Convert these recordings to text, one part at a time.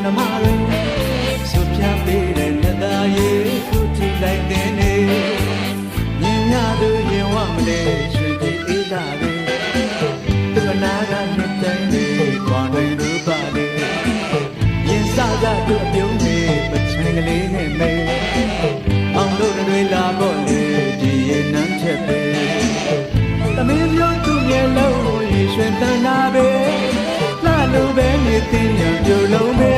နမတွေဆိုပြပေးတဲ့နတ်သားရဲ့ခုထိလိုက်တဲ့နေမြင်ရသူရင်ဝမလဲရွှေကြည်အေးလာတယ်သူမနာကနှစ်တိုင်းတွေဘာနိုင်လို့ပါလဲရင်စားကသူ့အပြုံးတွေပချင်ကလေးနဲ့မဲအောင်တို့တွေလာဖို့လေဒီရင်နှမ်းချက်ပဲသမီးမျိုးသူ့မျက်လုံးကိုရေရွှင်တန်းတာပဲလာလို့ပဲနေတင်ရပြလုံးပဲ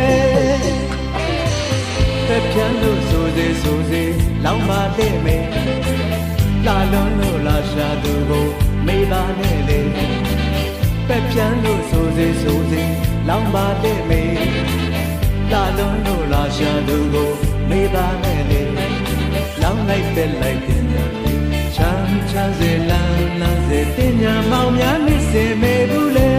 သက်ပြန်းလို့ဆိုစေလောင်းပါတဲ့မဲလာလုံးလို့လာရှာသူကိုမေးပါနဲ့လေသက်ပြန်းလို့ဆိုစေလောင်းပါတဲ့မဲလာလုံးလို့လာရှာသူကိုမေးပါနဲ့လေလောင်းလိုက်ပဲလိုက်တင်ရချမ်းစေလန်းစေတင်ညာမောင်များနေစေမေဘူးလေ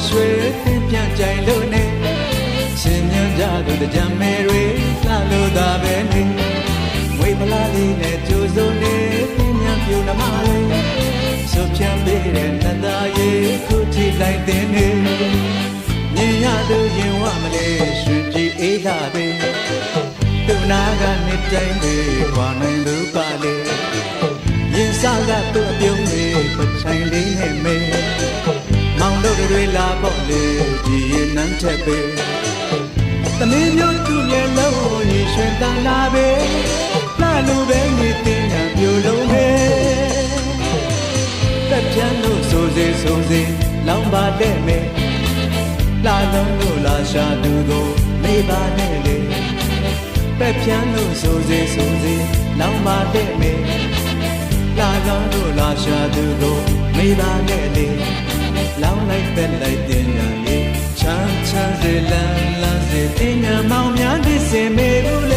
ရွှေတင်ပြန့်ကြိုင်လို့နေရှင်မြန်းကြသူတကြံမဲတွေလှလို့သာပဲနေမွေဖလားလေးနဲ့ကြိုးစုံနေပြင်းပြပြူနမလေးဆိုပြန့်ပေးတဲ့နတ်သားရဲ့ခုထိလိုက်တဲ့နေမြင်ရသူရင်ဝမလဲရွှေကြည်အေးလာပဲသူနာကနှစ်တိုင်းတွေခွာနိုင်သူပါလေရင်စားကသူ့အပြုံးတွေပချိုင်လေးနဲ့မဲမောင်တို့တွေလာဖို့လေဒီရင်နှမ်းချက်ပဲသမီးမျိုးသူ့ရဲ့လုံးကိုရေရွှင်တန်းလာပဲလှလို့ပဲနေတင်ရပြလုံးပဲသက်ပြန်းလို့ဆိုစေလောင်းပါတဲ့မဲလာလုံးလို့လာရှာသူကိုမေးပါနဲ့လေသက်ပြန်းလို့ဆိုစေလောင်းပါတဲ့မဲလာလုံးလို့လာရှာသူကိုမေးပါနဲ့လေလောင်းလိုက်ပဲလိုက်တင်ရလေချမ်းစေလန်းစေတင်ညာမောင်များသိစေမေဘူး